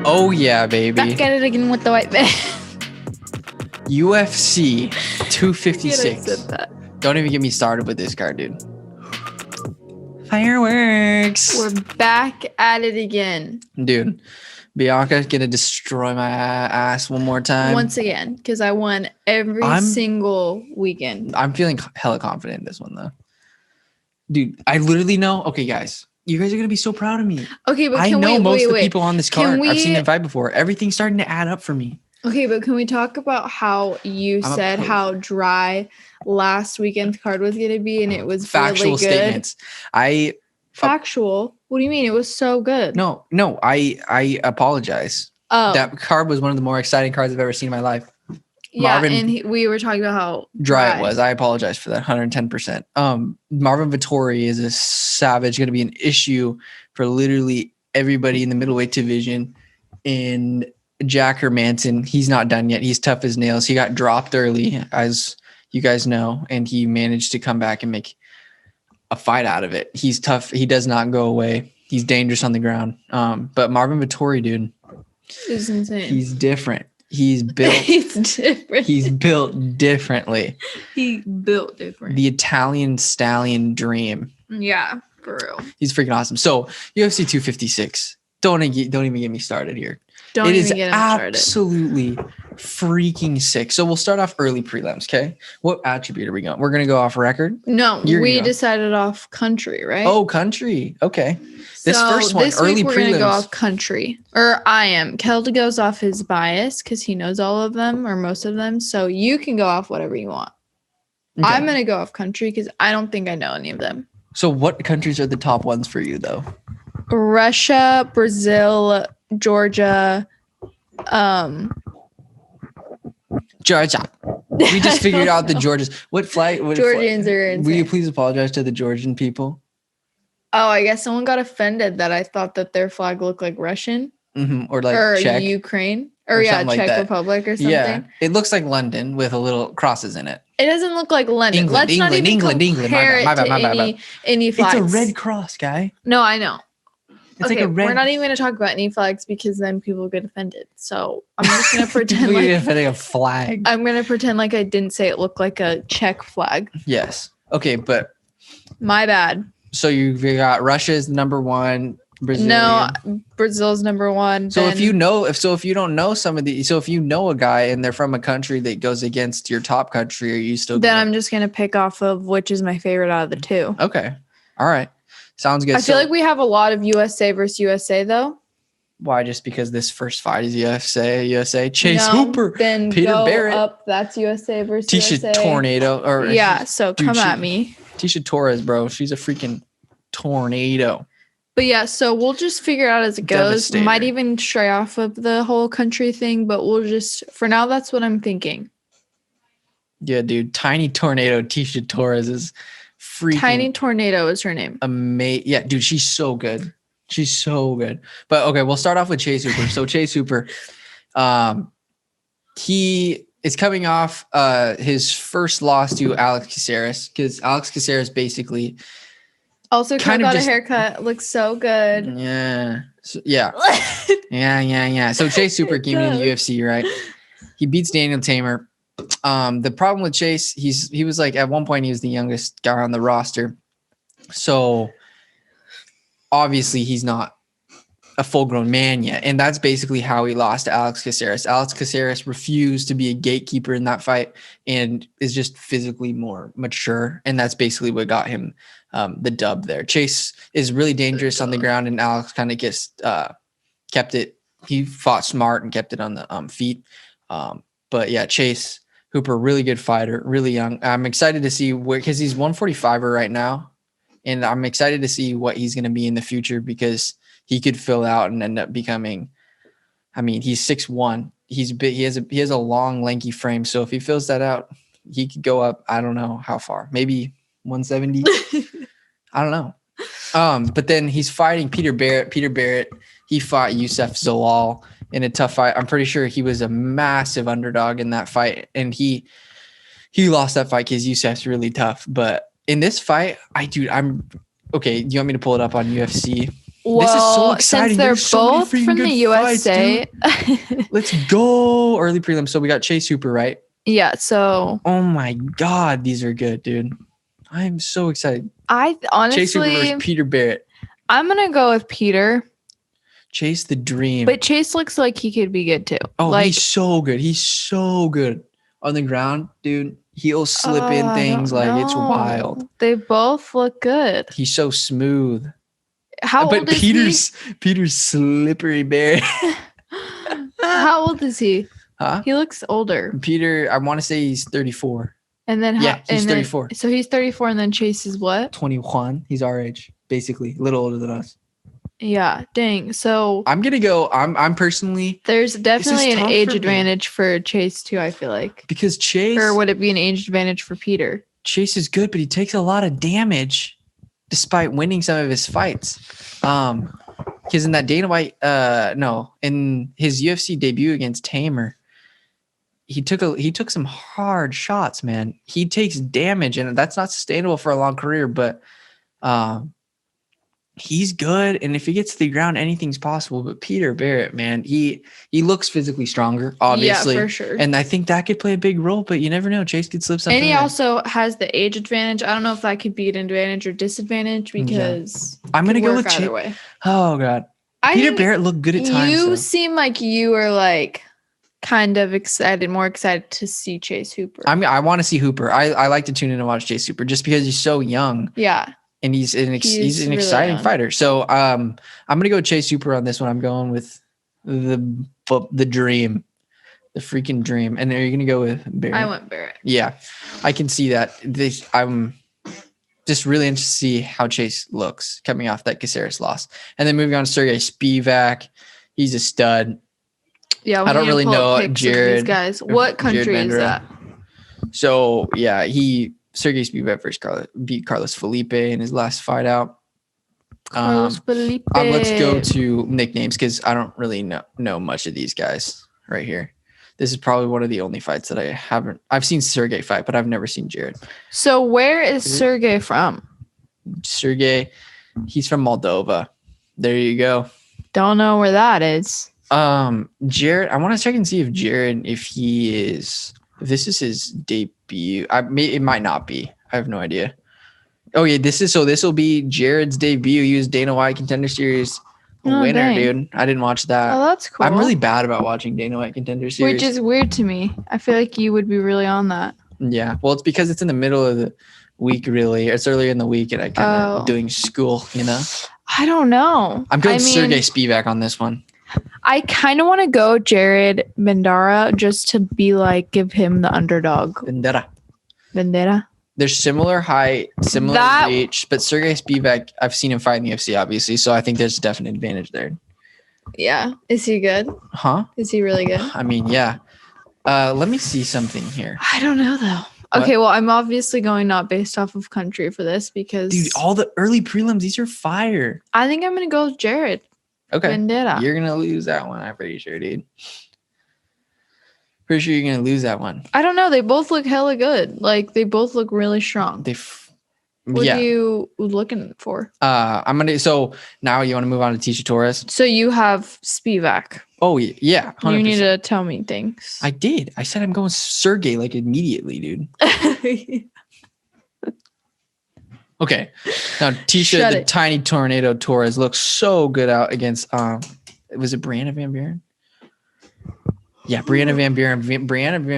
Oh yeah, baby. Back at it again with the white band. UFC 256. I said that. Don't even get me started with this card, dude. Fireworks. We're back at it again. Dude, Bianca's gonna destroy my ass one more time. Once again, because I won every single weekend. I'm feeling hella confident in this one, though. Dude, I literally know. Okay, guys. You guys are going to be so proud of me. Okay, but I know most of the people on this card. I've seen them fight before. Everything's starting to add up for me. Okay, but can we talk about how you said how dry last weekend's card was going to be, and it was factual really good? Statements. Factual? What do you mean? It was so good. No, I apologize. Oh. That card was one of the more exciting cards I've ever seen in my life. Yeah, we were talking about how dry it was. I apologize for that, 110%. Marvin Vettori is a savage, going to be an issue for literally everybody in the middleweight division. And Jacare Manson, he's not done yet. He's tough as nails. He got dropped early, as you guys know, and he managed to come back and make a fight out of it. He's tough. He does not go away. He's dangerous on the ground. But Marvin Vettori, dude, is insane. He's different. He's built. He's different. He's built differently. He built different. The Italian stallion dream. Yeah, for real. He's freaking awesome. So UFC 256. Don't even get me started here. It is absolutely freaking sick. So we'll start off early prelims. Okay, what attribute are we going? We're gonna go off record. No, we decided off country, right? Oh, country. Okay. This first one, this early week we're prelims. Gonna go off country, or I am. Kelda goes off his bias because he knows all of them or most of them. So you can go off whatever you want. Okay. I'm gonna go off country because I don't think I know any of them. So what countries are the top ones for you, though? Russia, Brazil, Georgia. Georgia. We just figured out the Georgians. What flight? Georgians are insane. Will you please apologize to the Georgian people? Oh, I guess someone got offended that I thought that their flag looked like Russian. Mm-hmm. Or Czech. Ukraine. Or yeah, Czech Republic or something. Yeah, it looks like London with a little crosses in it. It doesn't look like London. England. My bad. Any flags. It's a red cross, guy. No, I know. It's like a red. We're not even going to talk about any flags because then people get offended. So I'm just going to pretend like offending a flag. I'm going to pretend like I didn't say it looked like a Czech flag. Yes. Okay, but my bad. So you got Russia's number one. Brazilian. No, Brazil's number one. So if you don't know some of the, so if you know a guy and they're from a country that goes against your top country, are you still? Then I'm just gonna pick off of which is my favorite out of the two. Okay, all right, sounds good. I feel like we have a lot of USA versus USA though. Why? Just because this first fight is USA. Chase Hooper, then Peter Barrett. Up, that's USA versus Tecia USA. Tornado, or yeah. So come at me, Tecia Torres, bro. She's a freaking tornado. But yeah, so we'll just figure it out as it goes. Devastator. Might even stray off of the whole country thing, but we'll just, for now, that's what I'm thinking. Yeah, dude. Tiny Tornado Tecia Torres is freaking. Tiny Tornado is her name. Amazing. Yeah, dude, she's so good. She's so good. But okay, we'll start off with Chase Hooper. So Chase Hooper, he is coming off his first loss to Alex Caceres because Alex Caceres basically. Also, kind of got a haircut. Looks so good. Yeah. So, yeah. Yeah. So Chase Hooper came into the UFC, right? He beats Daniel Tamer. The problem with Chase, he was like at one point he was the youngest guy on the roster. So obviously he's not a full-grown man yet. And that's basically how he lost to Alex Caceres. Alex Caceres refused to be a gatekeeper in that fight and is just physically more mature. And that's basically what got him the dub there. Chase is really dangerous on the ground, and Alex kind of kept it. He fought smart and kept it on the feet. But yeah, Chase Hooper, really good fighter, really young. I'm excited to see because he's 145er right now, and I'm excited to see what he's going to be in the future because he could fill out and end up becoming. I mean, he's 6'1". He's big. He has a long, lanky frame. So if he fills that out, he could go up. I don't know how far. Maybe 170. I don't know. But then he's fighting Peter Barrett. Peter Barrett, he fought Youssef Zalal in a tough fight. I'm pretty sure he was a massive underdog in that fight. And he lost that fight because Youssef's really tough. But in this fight, I'm okay. Do you want me to pull it up on UFC? Well, this is so exciting. since they're There's so many both freaking from good the USA. Let's go. Early prelim. So we got Chase Hooper, right? Yeah, so Oh my God, these are good, dude. I'm so excited. I honestly Chase Hooper versus Peter Barrett. I'm gonna go with Peter. Chase the dream. But Chase looks like he could be good too. Oh, like, he's so good. He's so good on the ground, dude. He'll slip in things like it's wild. They both look good. He's so smooth. How old is he? Peter's slippery bear. How old is he? Huh? He looks older. Peter, I want to say he's 34. And then he's 34. So he's 34, and then Chase is what? 21. He's our age, basically, a little older than us. Yeah, dang. So I'm gonna go. I'm personally. There's definitely an age advantage for Chase too. I feel like because Chase, or would it be an age advantage for Peter? Chase is good, but he takes a lot of damage, despite winning some of his fights. Because in that Dana White, in his UFC debut against Tamer, he took some hard shots, man. He takes damage, and that's not sustainable for a long career. But he's good, and if he gets to the ground, anything's possible. But Peter Barrett, man, he looks physically stronger, obviously. Yeah, for sure. And I think that could play a big role, but you never know. Chase could slip something. And he in. also has the age advantage. I don't know if that could be an advantage or disadvantage because I'm gonna go with either way. Oh God, Peter Barrett looked good at times. You seem like you are like kind of more excited to see Chase Hooper. I mean, I want to see Hooper. I like to tune in and watch Chase Hooper just because he's so young. Yeah. And he's an really exciting fighter. So I'm gonna go Chase Hooper on this one. I'm going with the dream, the freaking dream. And are you gonna go with Barrett? I went Barrett. Yeah, I can see that. I'm just really interested to see how Chase looks coming off that Caceres loss. And then moving on to Sergey Spivak, he's a stud. Yeah, I don't really know Jared. These guys. What country is that? So yeah, Sergey Spivak beat Carlos Felipe in his last fight out. Carlos Felipe. Let's go to nicknames because I don't really know much of these guys right here. This is probably one of the only fights that I've seen Sergey fight, but I've never seen Jared. So where is Sergey from? Sergey, he's from Moldova. There you go. Don't know where that is. Jared, I want to check and see if this is his debut. It might not be. I have no idea. Oh yeah, this will be Jared's debut. He was Dana White Contender Series winner, dang. Dude. I didn't watch that. Oh, that's cool. I'm really bad about watching Dana White Contender Series. Which is weird to me. I feel like you would be really on that. Yeah. Well, it's because it's in the middle of the week, really. It's earlier in the week and I kind of doing school, you know? I don't know. I'm going Sergey Spivak on this one. I kind of want to go Jared Bandera just to be like, give him the underdog. Bandera. They're similar height, similar reach, but Sergey Spivak, I've seen him fight in the UFC, obviously, so I think there's a definite advantage there. Yeah. Is he good? Huh? Is he really good? I mean, yeah. Let me see something here. I don't know, though. What? Okay, well, I'm obviously going not based off of country for this because... Dude, all the early prelims, these are fire. I think I'm going to go with Jared. Okay. Bandera. You're going to lose that one, I'm pretty sure, dude. Pretty sure you're going to lose that one. I don't know. They both look hella good. Like, they both look really strong. What are you looking for? So now you want to move on to Tecia Torres? So you have Spivak. Oh, yeah. 100%. You need to tell me things. I did. I said I'm going Sergey like immediately, dude. Okay. Now, Tecia, the tiny tornado Torres, looks so good out against, was it Brianna Van Buren? Yeah, Brianna Van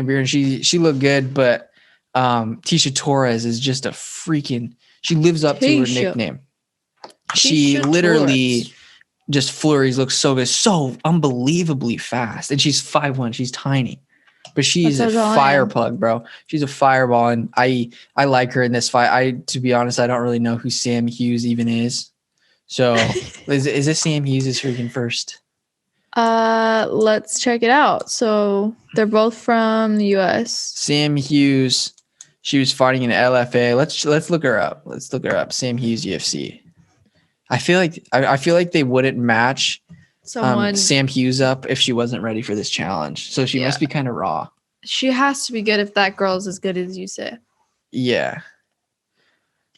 Buren. She looked good, but Tecia Torres is just a freaking, she lives up to her nickname. She literally just flurries, looks so good, so unbelievably fast. And she's 5'1", she's tiny. But she's a fire plug, bro. She's a fireball, and I like her in this fight. To be honest, I don't really know who Sam Hughes even is. So is this Sam Hughes' freaking first? Let's check it out. So they're both from the US. Sam Hughes, she was fighting in LFA. Let's look her up. Sam Hughes UFC. I feel like they wouldn't match Sam Hughes up if she wasn't ready for this challenge. So she must be kind of raw. She has to be good if that girl's as good as you say. Yeah.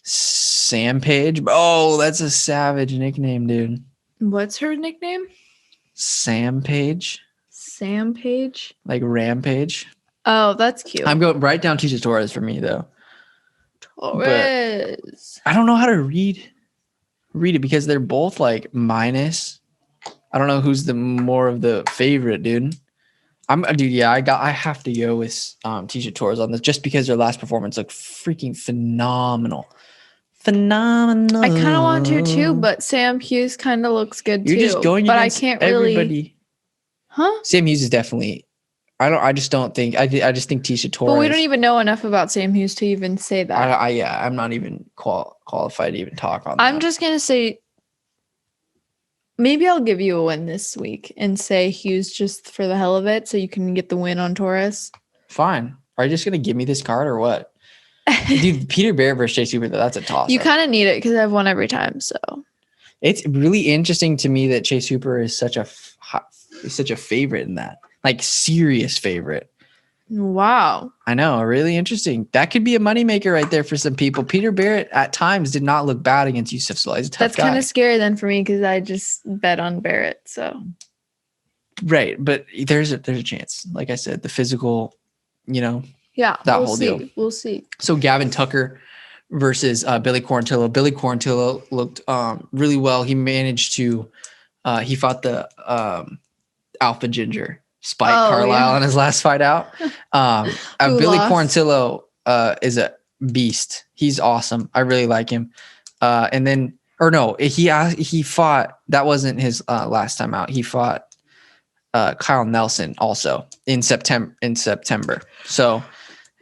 Sam Page. Oh, that's a savage nickname, dude. What's her nickname? Sam Page. Sam Page? Like Rampage. Oh, that's cute. I'm going right down Tecia Torres for me, though. Torres. But I don't know how to read it because they're both like minus. I don't know who's the more of the favorite, dude. I have to go with Tecia Torres on this just because their last performance looked freaking phenomenal. Phenomenal. I kind of want to too, but Sam Hughes kind of looks good too. You're just going but against I can't everybody. Really... Huh? Sam Hughes is definitely. I just think Tecia Torres. But we don't even know enough about Sam Hughes to even say that. I'm not even qualified to even talk on that. I'm just gonna say. Maybe I'll give you a win this week and say Hughes just for the hell of it, so you can get the win on Torres. Fine. Are you just gonna give me this card or what? Dude, Peter Barrett versus Jay Super, that's a toss. You kind of need it because I've won every time. So it's really interesting to me that Chase Hooper is such a favorite in that, like serious favorite. Wow. I know, really interesting. That could be a moneymaker right there for some people. Peter Barrett at times did not look bad against Yusuf Salih. He's a tough That's guy. kind of scary then for me because I just bet on Barrett. So right, but there's a chance. Like I said, the physical, yeah, that whole deal. We'll see. So Gavin Tucker versus Billy Quarantillo. Billy Quarantillo looked really well. He managed to he fought the Alpha Ginger Spike Carlisle in his last fight out. Billy Quarantillo is a beast. He's awesome. I really like him. He fought. That wasn't his last time out. He fought Kyle Nelson also in September. So.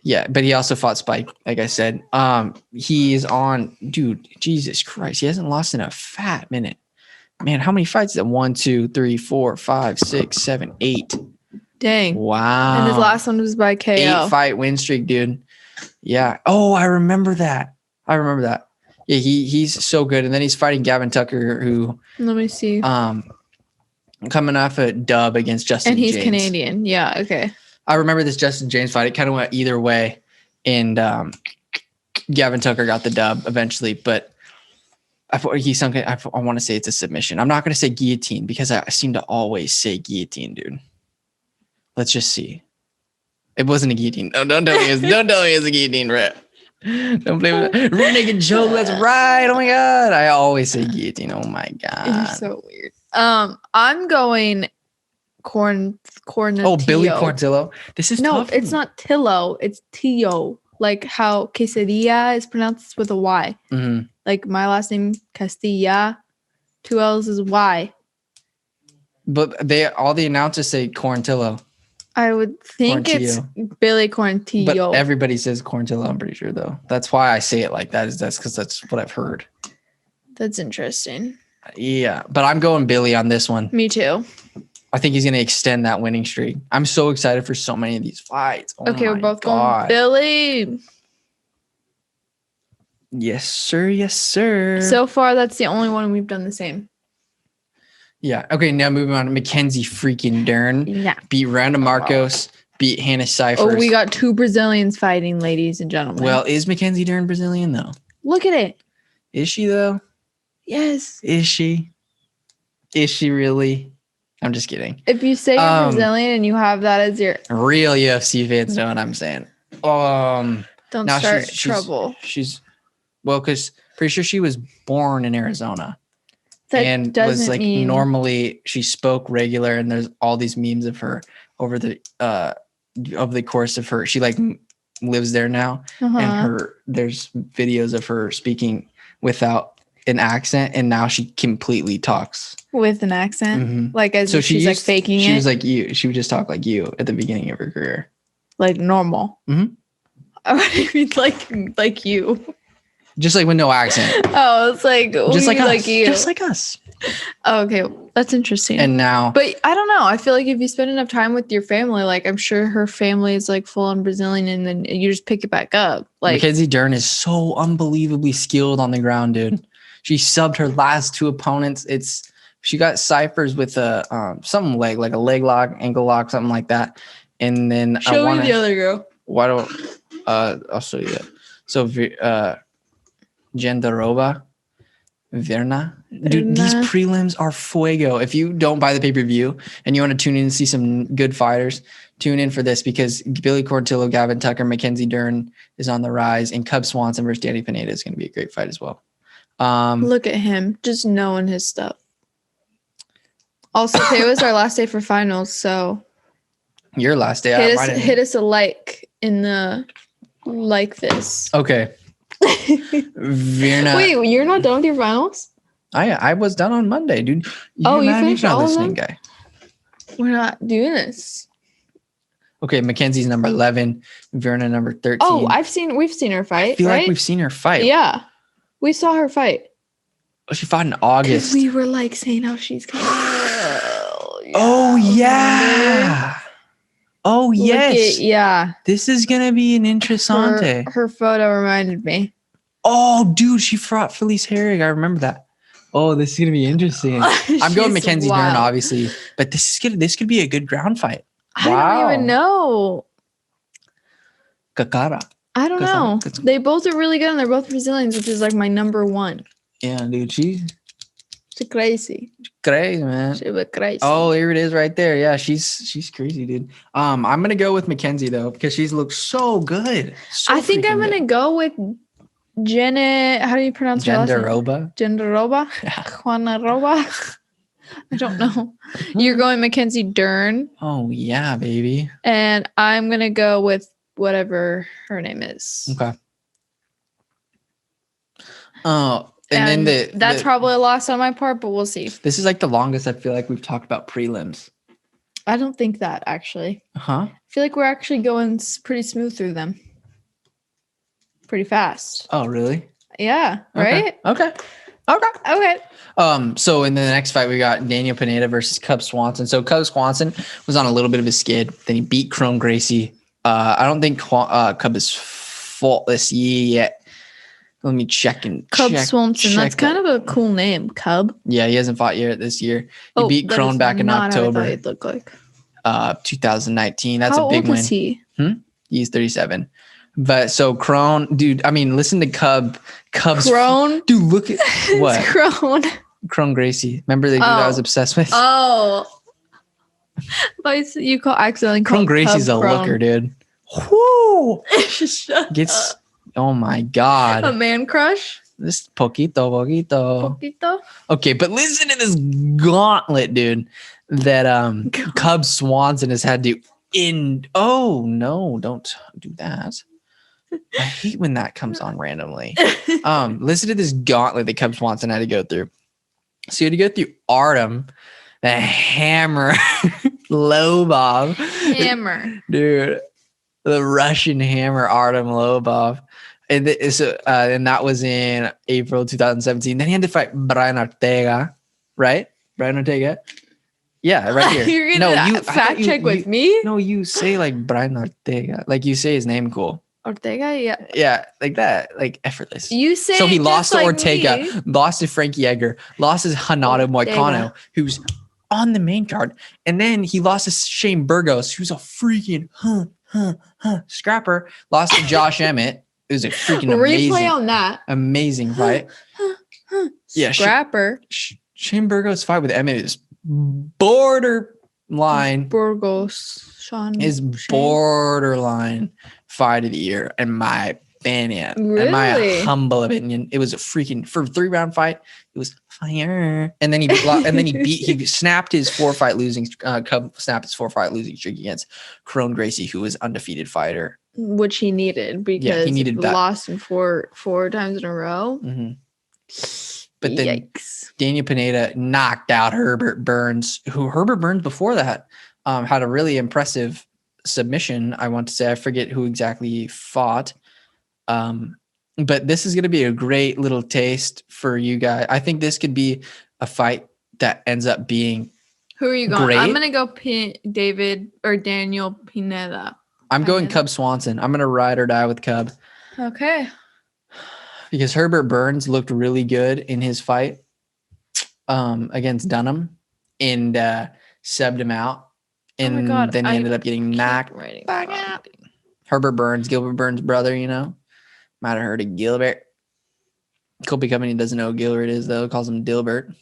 Yeah, but he also fought Spike, like I said. He is on, dude, Jesus Christ. He hasn't lost in a fat minute. Man, how many fights is that? 1, 2, 3, 4, 5, 6, 7, 8. Dang. Wow. And his last one was by KO. 8-fight win streak, dude. Yeah. Oh, I remember that. Yeah, he's so good. And then he's fighting Gavin Tucker, who let me see. Coming off a dub against Justin James. And he's Canadian. Yeah, okay. I remember this Justin James fight. It kind of went either way. And Gavin Tucker got the dub eventually. But I want to say it's a submission. I'm not going to say guillotine because I seem to always say guillotine, dude. Let's just see. It wasn't a guillotine. No, don't tell me it's a guillotine, Rhett. Don't play with it. Real naked joke. That's right. Oh, my God. I always say guillotine. Oh, my God. You're so weird. I'm going... Quarantillo. Oh, Billy Quarantillo. This is no, it's not Tillo. It's Tio. Like how quesadilla is pronounced with a Y. Mm-hmm. Like my last name Castilla. 2 L's is Y. But all the announcers say Quarantillo. I would think it's Billy Quarantillo. But everybody says Quarantillo, I'm pretty sure though. That's why I say it like that. That's because that's what I've heard. That's interesting. Yeah, but I'm going Billy on this one. Me too. I think he's going to extend that winning streak. I'm so excited for so many of these fights. Oh okay, we're both going Billy. Yes, sir. Yes, sir. So far, that's the only one we've done the same. Yeah. Okay, now moving on. Mackenzie freaking Dern. Yeah. Beat Randa Marcos. Beat Hannah Cyphers. Oh, we got 2 Brazilians fighting, ladies and gentlemen. Well, is Mackenzie Dern Brazilian, though? Look at it. Is she, though? Yes. Is she? Is she really? I'm just kidding. If you say you're Brazilian and you have that as your real UFC fans know what I'm saying. Don't start trouble. She's because pretty sure she was born in Arizona. That and was like normally she spoke regular, and there's all these memes of her over the course of her. She like lives there now, and there's videos of her speaking without an accent, and now she completely talks with an accent, like as if she's like faking it. She was like you. She would just talk like you at the beginning of her career, like normal. I mean, like you, just like with no accent. Oh, it's like just like us. Like you, just like us. Oh, okay, that's interesting. And now, but I don't know. I feel like if you spend enough time with your family, like I'm sure her family is like full on Brazilian, and then you just pick it back up. Like Mackenzie Dern is so unbelievably skilled on the ground, dude. She subbed her last 2 opponents. She got Cyphers with a something leg, like a leg lock, ankle lock, something like that. And then show me the other girl. Why don't I'll show you that. So Jandiroba Virna. Dude, these prelims are fuego. If you don't buy the pay-per-view and you want to tune in and see some good fighters, tune in for this because Billy Quarantillo, Gavin Tucker, Mackenzie Dern is on the rise, and Cub Swanson versus Danny Pineda is going to be a great fight as well. Look at him, just knowing his stuff. Also, today was our last day for finals, so your last day. Hit us a like in the like this. Okay. Virna. Wait, you're not done with your finals? I was done on Monday, dude. You finished all of them? Guy. We're not doing this. Okay, Mackenzie's number 11, Virna number 13. Oh, we've seen her fight. I feel like we've seen her fight. Yeah, we saw her fight. Oh, she fought in August. We were like saying how she's coming. Oh yeah. Oh yes. Yeah. This is gonna be an interessante. Her photo reminded me. Oh, dude, she fought Felice Herrig. I remember that. Oh, this is gonna be interesting. I'm going Mackenzie Dern, obviously, but this could be a good ground fight. I don't even know. Jacare. I don't know. They both are really good, and they're both Brazilians, which is like my number one. Yeah, dude, she's crazy. Crazy, man. She was crazy. Oh, here it is right there. Yeah, she's crazy, dude. I'm gonna go with Mackenzie though because she's looked so good. I think I'm gonna go with Jenna. How do you pronounce her last name? Jandiroba. Juanaroba. I don't know. You're going Mackenzie Dern. Oh yeah, baby. And I'm gonna go with whatever her name is. Okay. Oh. And then that's probably a loss on my part, but we'll see. This is like the longest I feel like we've talked about prelims. I don't think that actually. Huh? I feel like we're actually going pretty smooth through them. Pretty fast. Oh, really? Yeah. Right? Okay. So in the next fight, we got Daniel Pineda versus Cub Swanson. So Cub Swanson was on a little bit of a skid. Then he beat Crone Gracie. I don't think Cub is faultless yet. Let me check Cub Swanson. That's kind of a cool name, Cub. Yeah, he hasn't fought yet this year. He beat Crone back in October. How he'd look like. 2019. That's a big win. How old is he? He's 37. But so Crone, dude. I mean, listen to Cubs. Crone, dude. Look at what Crone Gracie. Remember the dude I was obsessed with? Oh, but you accidentally Crone Gracie's a looker, dude. Whoo! Gets. Oh my God. A man crush? This poquito. Okay, but listen to this gauntlet, dude, that Cub Swanson has had to end. Oh no, don't do that. I hate when that comes on randomly. Listen to this gauntlet that Cub Swanson had to go through. So he had to go through Artem, the hammer, Lobov. Hammer. Dude, the Russian hammer, Artem Lobov. And that was in April 2017. Then he had to fight Brian Ortega, right? Brian Ortega. Yeah, right here. You're gonna fact check with me? No, you say like Brian Ortega. Like you say his name cool. Ortega, yeah. Yeah, like that. Like effortless. You say so he lost to like Ortega, me. lost to Frankie Edgar, lost to Renato Moicano, who's on the main card. And then he lost to Shane Burgos, who's a freaking scrapper. Lost to Josh Emmett. It was a freaking replay on that. Amazing fight. Yeah, scrapper. Shane Burgos' fight with Emmett is borderline. Borderline fight of the year, in my opinion. Really? In my humble opinion, it was a freaking for a 3-round fight. It was fire. And then he snapped his 4-fight losing. Cub snapped his 4-fight losing streak against Crone Gracie, who was undefeated fighter. Which he needed because he needed that. Lost in four times in a row. Mm-hmm. But then Daniel Pineda knocked out Herbert Burns, who Herbert Burns before that had a really impressive submission. I want to say, I forget who exactly fought. But this is going to be a great little taste for you guys. I think this could be a fight that ends up being. Who are you going? Great. I'm going to go Daniel Pineda. I'm going Cub Swanson. I'm going to ride or die with Cub. Okay. Because Herbert Burns looked really good in his fight against Dunham and subbed him out. And then he ended up getting knocked back out. Herbert Burns, Gilbert Burns' brother, you know. Might have heard of Gilbert. Colby Covington doesn't know who Gilbert is, though. Calls him Dilbert.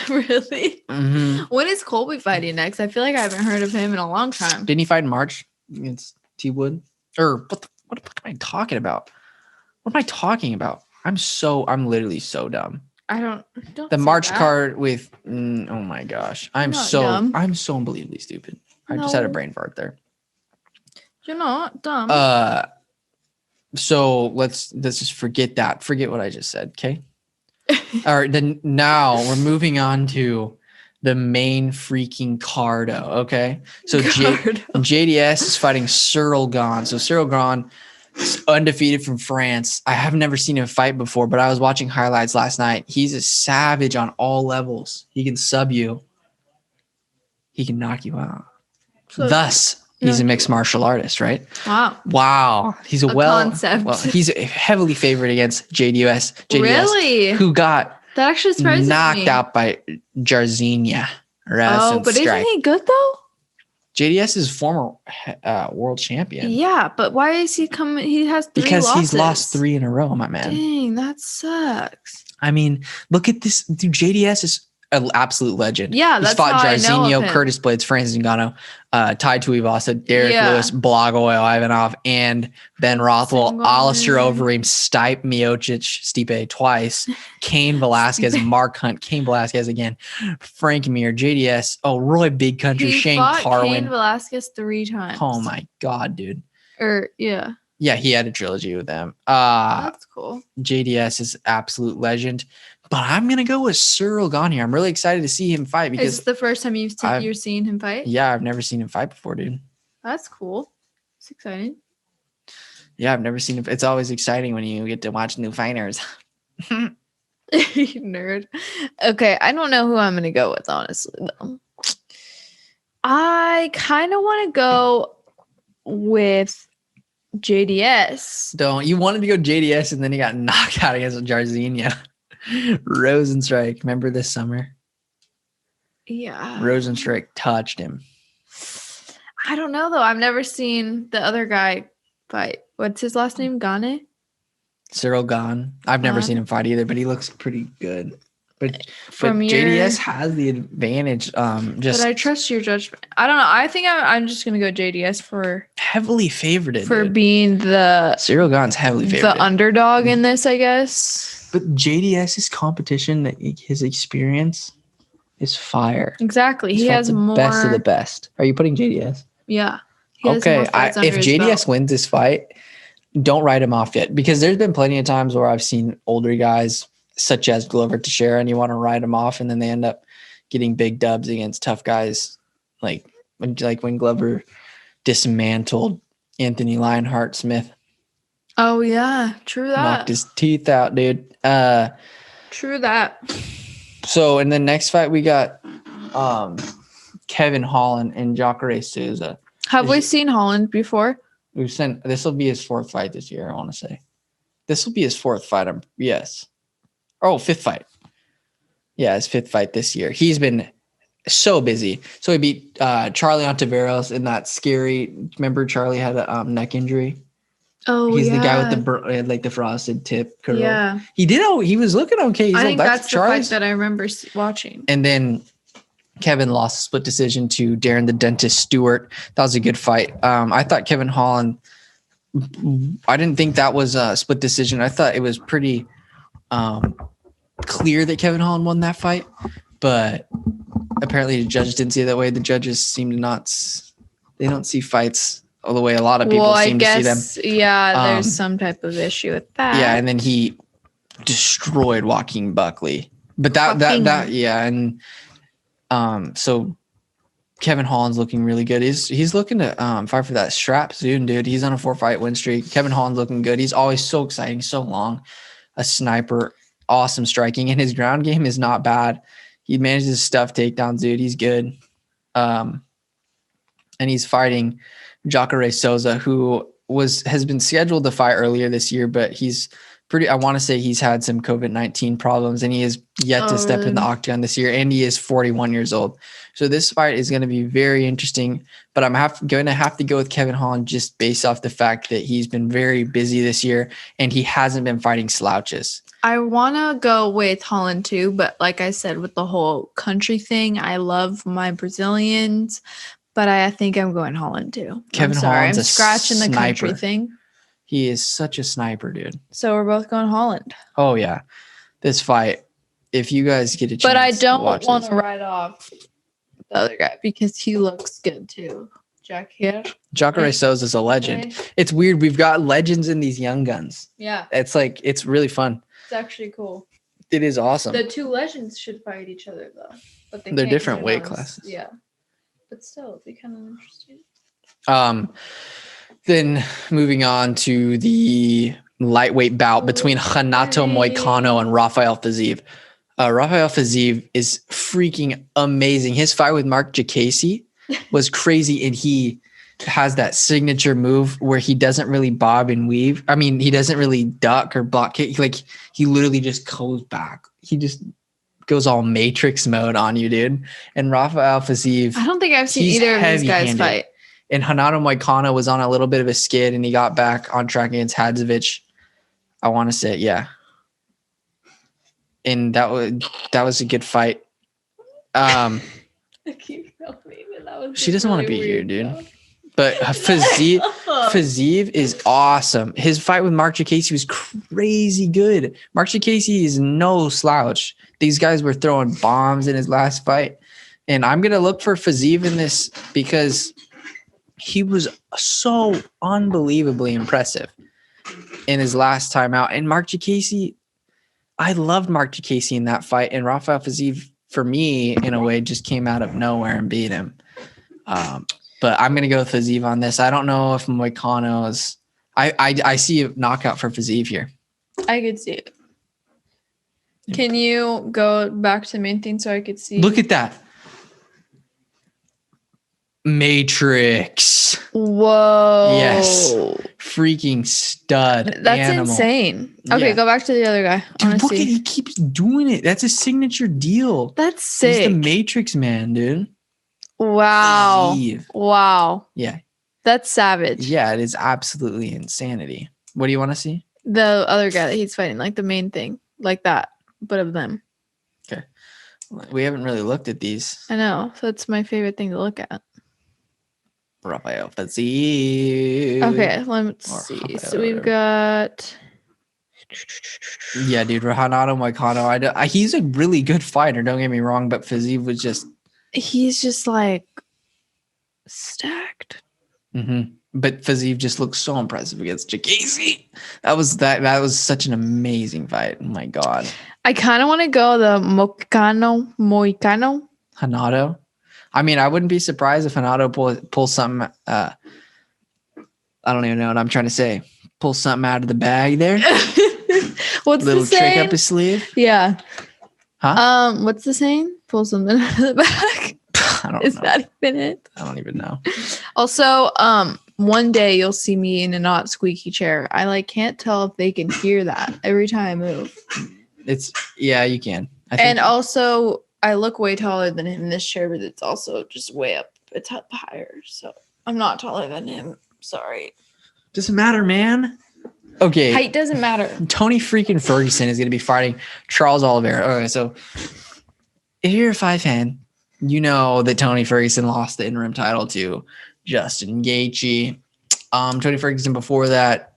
Really? Mm-hmm. When is Colby fighting next? I feel like I haven't heard of him in a long time. Didn't he fight in March against T Wood? Or what the fuck am I talking about? What am I talking about? I'm literally so dumb. Don't the March card with oh my gosh. I'm so unbelievably stupid. I just had a brain fart there. You're not dumb. So let's just forget that. Forget what I just said, okay? All right, then now we're moving on to the main freaking cardo, okay? So JDS is fighting Ciryl Gane. So Ciryl Gane is undefeated from France. I have never seen him fight before, but I was watching highlights last night. He's a savage on all levels. He can sub you. He can knock you out. So, thus, he's a mixed martial artist, right? Wow. He's a concept. Well, he's heavily favored against JDS, really? Who got that actually surprises knocked me. Out by Jairzinho. But isn't he good though? JDS is former world champion. Yeah, but why is he coming? He has 3 because losses. He's lost 3 in a row, my man. Dang, that sucks. I mean, look at this. Dude, JDS is an absolute legend. Yeah, that's He's fought how Jairzinho, I know of Curtis Blades, Francis Ngannou, Tai Tuivasa, Derek Lewis, Blagoy Ivanov, and Ben Rothwell, Alistair Overeem, Stipe Miocic, Stipe twice, Cain Velasquez, Mark Hunt, Cain Velasquez again, Frank Mir, JDS, Roy Big Country, Shane Carwin. Cain Velasquez 3 times. Oh my God, dude. Yeah, he had a trilogy with them. That's cool. JDS is absolute legend. But I'm going to go with Ciryl Gane here. I'm really excited to see him fight because it's the first time you're seeing him fight? Yeah, I've never seen him fight before, dude. That's cool. It's exciting. Yeah, I've never seen him. It's always exciting when you get to watch new fighters. Nerd. Okay, I don't know who I'm going to go with, honestly, though. I kind of want to go with JDS. Don't. You wanted to go JDS and then he got knocked out against Jairzinho. Rosenstrike, remember this summer? Yeah. Rosenstrike touched him. I don't know, though. I've never seen the other guy fight. What's his last name? Gane? Ciryl Gane. I've never seen him fight either, but he looks pretty good. But JDS has the advantage. But I trust your judgment. I don't know. I think I'm just gonna go JDS for heavily favored being the Ciryl Gane's heavily favored. The underdog in this, I guess. But JDS's competition, his experience is fire. Exactly. He has more best of the best. Are you putting JDS? Yeah. Okay. If JDS wins this fight, don't write him off yet, because there's been plenty of times where I've seen older guys such as Glover Teixeira, and you want to write them off, and then they end up getting big dubs against tough guys, like when Glover dismantled Anthony Lionheart Smith. Oh yeah, true that. Knocked his teeth out, dude. True that. So in the next fight, we got Kevin Holland and Jacare Souza. Have we seen Holland before? This will be his 4th fight this year, I want to say. This will be his 4th fight. Yes. Oh, 5th fight. Yeah, his 5th fight this year. He's been so busy. So he beat Charlie Ontiveros in that scary. Remember, Charlie had a neck injury. Oh, he's the guy with the frosted tip curl. Yeah, he did. He was looking okay. I think that's the fight that I remember watching. And then Kevin lost a split decision to Dern the Dentist Stewart. That was a good fight. I thought Kevin Holland. I didn't think that was a split decision. I thought it was pretty clear that Kevin Holland won that fight, but apparently the judges didn't see it that way. The judges seem to not. They don't see fights the way a lot of people seem to see them. Yeah, there's some type of issue with that. Yeah, and then he destroyed Joaquin Buckley. But so Kevin Holland's looking really good. He's looking to fight for that strap soon, dude. He's on a 4-fight win streak. Kevin Holland's looking good. He's always so exciting, so long. A sniper, awesome striking, and his ground game is not bad. He manages to stuff takedowns, dude. He's good. And he's fighting Jacare Souza, who has been scheduled to fight earlier this year, but I want to say he's had some COVID-19 problems, and he is yet to step in the octagon this year, and he is 41 years old. So this fight is going to be very interesting, but I'm going to have to go with Kevin Holland just based off the fact that he's been very busy this year, and he hasn't been fighting slouches. I want to go with Holland too, but like I said, with the whole country thing, I love my Brazilians, but I think I'm going Holland too. Kevin I'm sorry, Holland's I'm a scratching the country sniper. thing. He is such a sniper, dude. So we're both going Holland. Oh yeah, this fight. If you guys get a chance, but I don't want to to write off the other guy because he looks good too. Jacare Souza is a legend. It's weird. We've got legends in these young guns. Yeah. It's really fun. It's actually cool. It is awesome. The two legends should fight each other though. But they're different weight classes. Yeah. But still, it'd be kind of interesting. Then moving on to the lightweight bout between Renato Moicano and Rafael Fiziev. Rafael Fiziev is freaking amazing. His fight with Mark Jacare was crazy, and he has that signature move where he doesn't really bob and weave. I mean, he doesn't really duck or block kick. Like, he literally just goes back. He just goes all Matrix mode on you, dude. And Rafael Fiziev, I don't think I've seen either of these guys fight. And Renato Moicano was on a little bit of a skid, and he got back on track against Hadzovic. I want to say, yeah. And that was a good fight. I keep filming, and that was she doesn't want to be here, dude. But Fiziev is awesome. His fight with Mark Jacare was crazy good. Mark Jacare is no slouch. These guys were throwing bombs in his last fight. And I'm going to look for Fiziev in this because he was so unbelievably impressive in his last time out. And Mark Jacare, I loved Mark Jacare in that fight. And Rafael Fiziev, for me, in a way, just came out of nowhere and beat him. But I'm going to go with Fiziev on this. I don't know if Moicano is... I see a knockout for Fiziev here. I could see it. Can you go back to the main thing so I could see? Look at that. Matrix. Whoa. Yes. Freaking stud. That's animal. Insane. Okay, Go back to the other guy. Dude, look at he keeps doing it. That's a signature deal. That's sick. He's the Matrix man, dude. Wow. Fiziev. Wow. Yeah. That's savage. Yeah, it is absolutely insanity. What do you want to see? The other guy that he's fighting, like the main thing. Like that, but of them. Okay. We haven't really looked at these. I know. So that's my favorite thing to look at. Rafael Fiziev. Okay, let's see. So we've got... Yeah, dude. Renato Moicano. He's a really good fighter, don't get me wrong, but Fiziev was just... He's just like stacked. Mm-hmm. But Fiziev just looks so impressive against Jacare. That was such an amazing fight. Oh my god. I kind of want to go the Moicano. Renato. I mean, I wouldn't be surprised if Renato pulls something. I don't even know what I'm trying to say. Pull something out of the bag there. What's little the saying? trick up his sleeve. Yeah. Huh? What's the saying? Pull something out of the bag. I don't know. Is that even it? I don't even know. Also, one day you'll see me in a not squeaky chair. I can't tell if they can hear that every time I move. You can. And also, I look way taller than him in this chair, but it's also just way up. It's up higher, so I'm not taller than him. Sorry. Doesn't matter, man. Okay. Height doesn't matter. Tony freaking Ferguson is going to be fighting Charles Oliveira. Okay, so if you're a 5 fan, you know that Tony Ferguson lost the interim title to Justin Gaethje. Tony Ferguson before that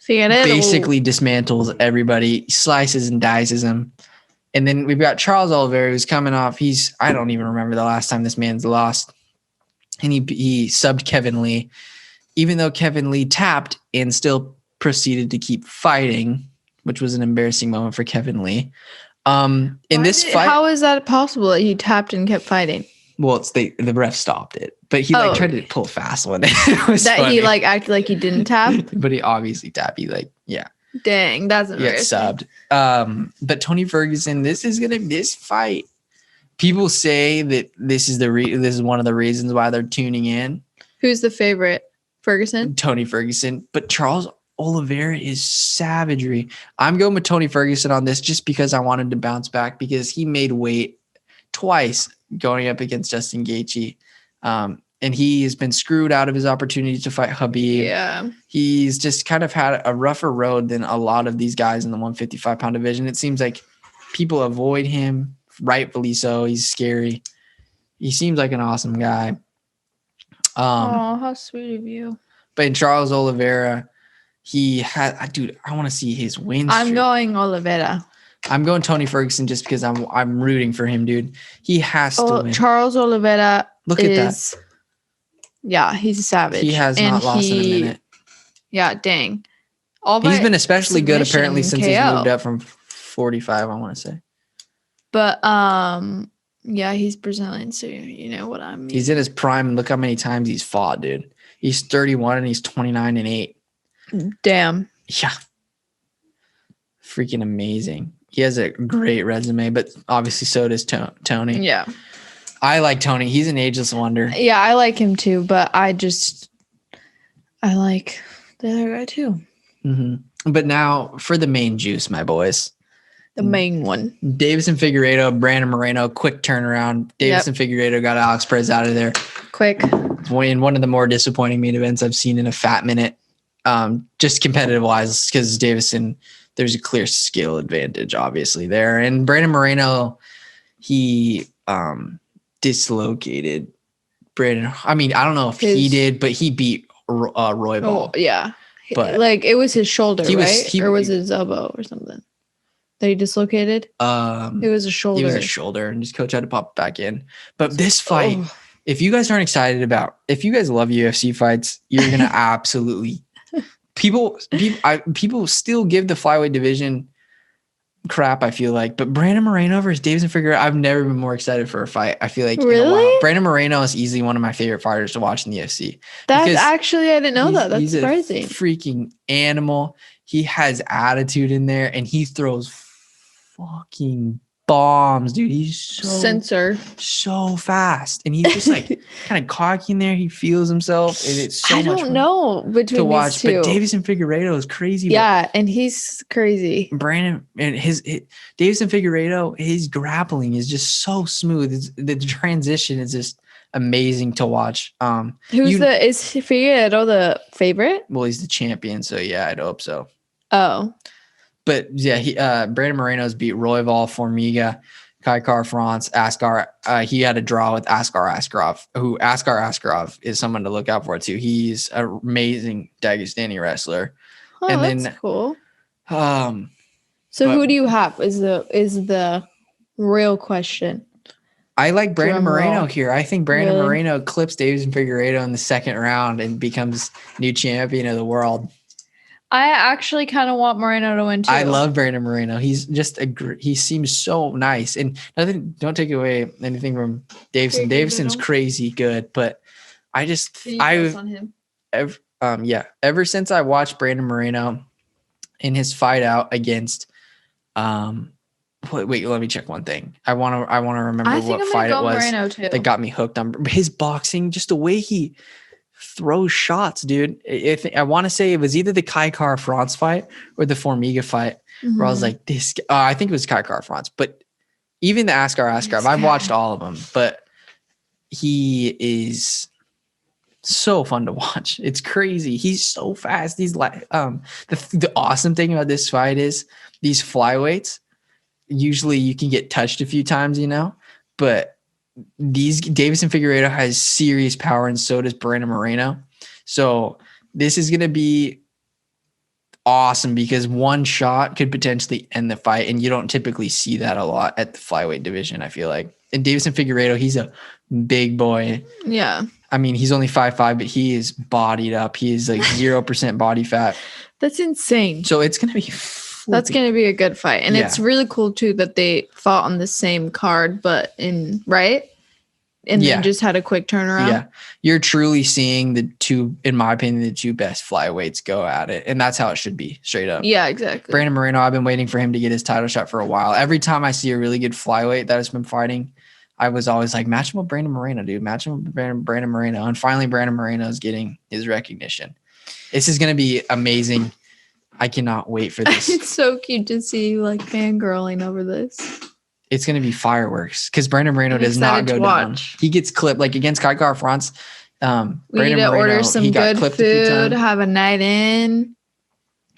basically dismantles everybody, slices and dices them. And then we've got Charles Oliveira who's coming off. I don't even remember the last time this man's lost. And he subbed Kevin Lee, even though Kevin Lee tapped and still proceeded to keep fighting, which was an embarrassing moment for Kevin Lee. This fight, how is that possible that he tapped and kept fighting? Well, the ref stopped it, but he tried to pull a fast one. It was that funny. He acted like he didn't tap, but he obviously tapped. Dang, that's embarrassing. Subbed. But Tony Ferguson, this fight. People say that this is one of the reasons why they're tuning in. Who's the favorite? Ferguson? Tony Ferguson, but Charles Oliveira is savagery. I'm going with Tony Ferguson on this just because I wanted to bounce back because he made weight twice going up against Justin Gaethje. and he has been screwed out of his opportunity to fight Khabib. Yeah. He's just kind of had a rougher road than a lot of these guys in the 155-pound division. It seems like people avoid him, rightfully so. He's scary. He seems like an awesome guy. Oh, how sweet of you. But in Charles Oliveira, he had, dude, I want to see his win streak. I'm going Oliveira. I'm going Tony Ferguson just because I'm rooting for him, dude. He has to win. Charles Oliveira. Look at that. Yeah, he's a savage. He has not lost in a minute. Yeah, dang. He's been especially good apparently since he's KO. moved up from 45, I want to say. But yeah, he's Brazilian, so you know what I mean. He's in his prime, and look how many times he's fought, dude. He's 31 and he's 29-8. Damn. Yeah. Freaking amazing. He has a great resume, but obviously so does Tony. Yeah. I like Tony. He's an ageless wonder. Yeah, I like him too, but I like the other guy too. Mm-hmm. But now for the main juice, my boys. The main one. Deiveson Figueiredo, Brandon Moreno, quick turnaround. Deiveson Figueiredo got Alex Perez out of there. Quick. In one of the more disappointing main events I've seen in a fat minute. Just competitive wise, because Deiveson, there's a clear skill advantage, obviously, there. And Brandon Moreno, he dislocated Brandon. I mean, I don't know if he did, but he beat Roy Ball. Oh, yeah. But like it was his shoulder, right? Or was it his elbow or something that he dislocated? It was a shoulder. It was a shoulder, and his coach had to pop it back in. But this fight, if you guys aren't excited if you guys love UFC fights, you're gonna absolutely. People still give the flyweight division crap, I feel like, but Brandon Moreno versus Deiveson Figueiredo, I've never been more excited for a fight. I feel like really, in a while. Brandon Moreno is easily one of my favorite fighters to watch in the UFC. That's actually, I didn't know that. That's he's surprising. A freaking animal. He has attitude in there, and he throws fucking bombs, dude. He's so fast, and he's just like kind of cocky in there. He feels himself, and it's so much fun. I don't know between to watch, these two. But Deiveson Figueiredo is crazy. Yeah, and he's crazy. Brandon and his Deiveson Figueiredo, his grappling is just so smooth. The transition is just amazing to watch. Is Figueiredo the favorite? Well, he's the champion, so yeah, I'd hope so. Oh. But yeah, Brandon Moreno's beat Royval, Formiga, Kaikar France, Askar. He had a draw with Askar Askarov, who Askar Askarov is someone to look out for too. He's an amazing Dagestani wrestler. Oh, and that's then, cool. So who do you have is the real question. I like Brandon Moreno here. I think Brandon Moreno clips Deiveson Figueiredo in the second round and becomes new champion of the world. I actually kind of want Moreno to win too. I love Brandon Moreno. He's just he seems so nice, and don't take away anything from Deiveson. Deiveson's crazy good, but ever since I watched Brandon Moreno in his fight out against wait, let me check one thing. I want to remember what fight it was that got me hooked on his boxing, just the way he throw shots, dude. I want to say it was either the Kaikar France fight or the Formiga fight, where I was like, this. I think it was Kaikar France, but even the Askar Askarov, I've watched all of them, but he is so fun to watch. It's crazy. He's so fast. He's like, the awesome thing about this fight is these flyweights. Usually, you can get touched a few times, but Deiveson Figueiredo has serious power, and so does Brandon Moreno. So this is going to be awesome because one shot could potentially end the fight, and you don't typically see that a lot at the flyweight division, I feel like. And Deiveson Figueiredo, he's a big boy. Yeah. I mean, he's only 5'5", but he is bodied up. He is like 0% body fat. That's insane. So it's going to be That's going to be a good fight. And it's really cool, too, that they fought on the same card, but right? And then just had a quick turnaround. Yeah. You're truly seeing the two, in my opinion, the two best flyweights go at it. And that's how it should be, straight up. Yeah, exactly. Brandon Moreno, I've been waiting for him to get his title shot for a while. Every time I see a really good flyweight that has been fighting, I was always like, match him with Brandon Moreno, dude. Match him with Brandon Moreno. And finally, Brandon Moreno is getting his recognition. This is going to be amazing. I cannot wait for this. It's so cute to see you like fangirling over this. It's going to be fireworks because Brandon Moreno does not go down. He gets clipped like against Kaikar France. We need to order some good food, have a night in.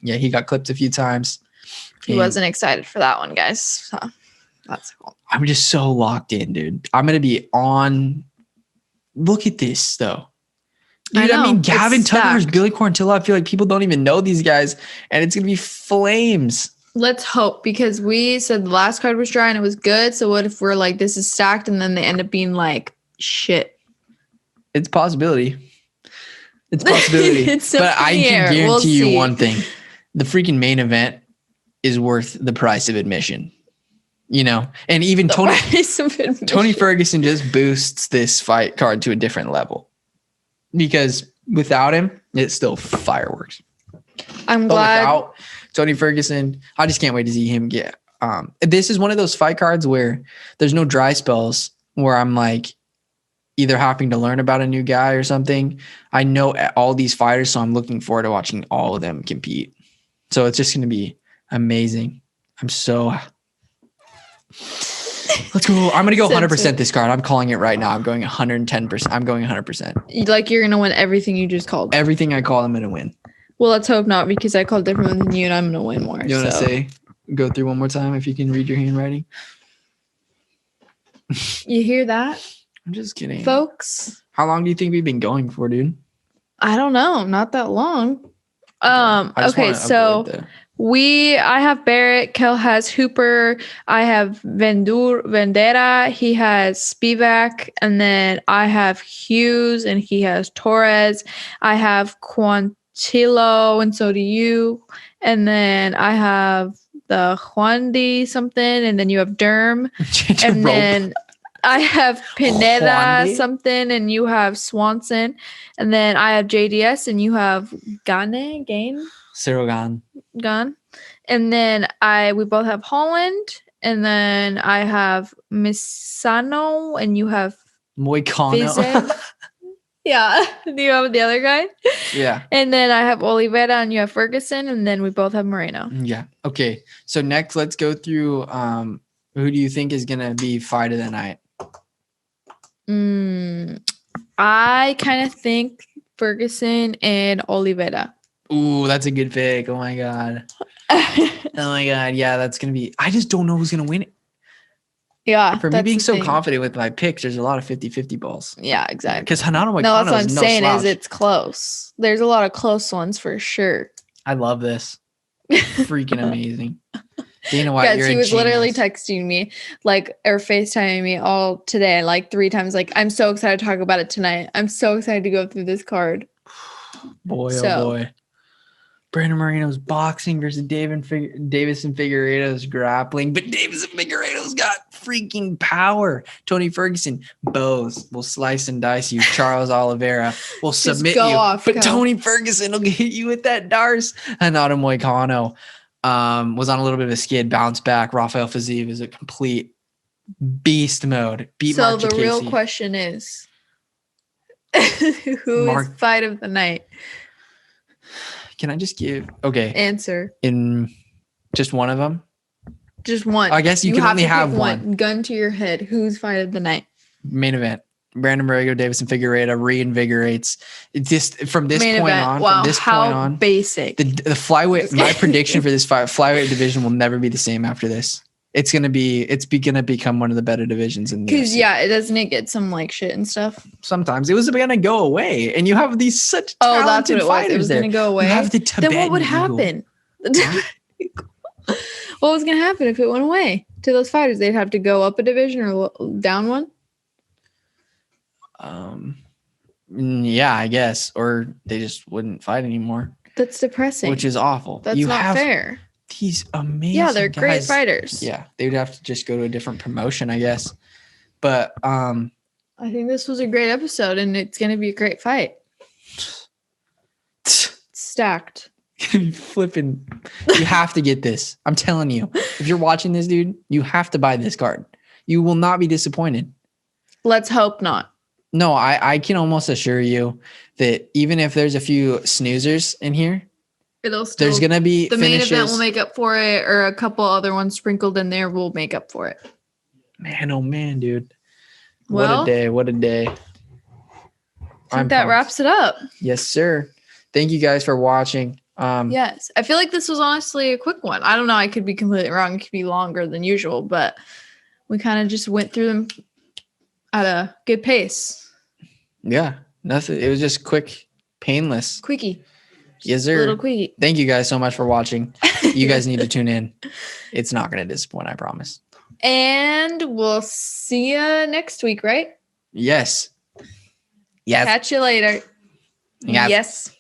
Yeah, he got clipped a few times. He wasn't excited for that one, guys. So that's cool. I'm just so locked in, dude. I'm going to be on. Look at this, though. Dude, I mean, Gavin, Tucker's, Billy Quarantillo. I feel like people don't even know these guys, and it's going to be flames. Let's hope, because we said the last card was dry and it was good. So what if we're like, this is stacked, and then they end up being like shit? It's a possibility. It's a possibility. But I can guarantee you one thing. The freaking main event is worth the price of admission. You know? And even Tony Ferguson just boosts this fight card to a different level. Because without him, it's still fireworks. I'm glad. Without Tony Ferguson, I just can't wait to see him get. This is one of those fight cards where there's no dry spells where I'm like either having to learn about a new guy or something. I know all these fighters, so I'm looking forward to watching all of them compete. So it's just going to be amazing. I'm so. Let's go. I'm going to go 100% this card. I'm calling it right now. I'm going 110%. I'm going 100%. Like you're going to win everything you just called. Everything I call, I'm going to win. Well, let's hope not, because I called different than you and I'm going to win more. You want to go through one more time if you can read your handwriting? You hear that? I'm just kidding. Folks. How long do you think we've been going for, dude? I don't know. Not that long. Okay, so I have Barrett. Kel has Hooper. I have Vendera. He has Spivak. And then I have Hughes and he has Torres. I have Quarantillo and so do you. And then I have the Juandi something. And then you have Dern. And then I have Pineda something and you have Swanson. And then I have JDS and you have Gane. Ciryl Gane. And then we both have Holland. And then I have Moicano and you have Moicano. Yeah. Do you have the other guy? Yeah. And then I have Oliveira and you have Ferguson. And then we both have Moreno. Yeah. Okay. So next, let's go through who do you think is going to be fight of the night? I kind of think Ferguson and Oliveira. Ooh, that's a good pick. Oh my god. Yeah, that's gonna be. I just don't know who's gonna win it. Yeah. For me being so confident with my picks, there's a lot of 50-50 balls. Yeah, exactly. Because Renato Moicano that's what I'm saying slouch. Is it's close. There's a lot of close ones for sure. I love this. Freaking amazing. Dana White, yes, he was literally texting me or FaceTiming me all today, like 3 times. Like, I'm so excited to talk about it tonight. I'm so excited to go through this card. Oh boy. Brandon Moreno's boxing versus Davis and Figueiredo's grappling, but Davis and Figueiredo's got freaking power. Tony Ferguson, bows will slice and dice you. Charles Oliveira will submit you, but Tony Ferguson will hit you with that Darce. Renato Moicano was on a little bit of a skid, bounced back. Rafael Fiziev is a complete beast mode. So the real question is, who is fight of the night? Can I just give answer in just one of them? Just one. I guess you can only have one. Gun to your head. Who's fight of the night? Main event. Brandon Moreno, Davis and Figueiredo reinvigorates. It's just from this main point event. on. Wow, from this how point on, basic. The flyweight. My prediction for this flyweight division will never be the same after this. It's gonna become one of the better divisions in the UFC. Because doesn't it get some like shit and stuff? Sometimes it was gonna go away, and you have these such talented fighters. It was gonna go away. You have the Tibetan then what would happen? What was gonna happen if it went away to those fighters? They'd have to go up a division or down one. Yeah, I guess, or they just wouldn't fight anymore. That's depressing. Which is awful. That's not fair. These amazing Yeah, they're guys. great fighters. Yeah, they would have to just go to a different promotion, I guess. But I think this was a great episode, and it's going to be a great fight. Stacked. Flipping. You have to get this. I'm telling you. If you're watching this, dude, you have to buy this card. You will not be disappointed. Let's hope not. No, I can almost assure you that even if there's a few snoozers in here, there's gonna be the finishes. Main event will make up for it, or a couple other ones sprinkled in there will make up for it. Man, oh man, dude! Well, what a day! think that wraps it up. Yes, sir. Thank you guys for watching. Yes. I feel like this was honestly a quick one. I don't know. I could be completely wrong. It could be longer than usual, but we kind of just went through them at a good pace. Yeah. Nothing. It was just quick, painless. Quickie. Yes, sir. A little quickie. Thank you guys so much for watching. You guys need to tune in. It's not going to disappoint, I promise. And we'll see you next week, right? Yes. Yes. Catch you later. Yes. Yes.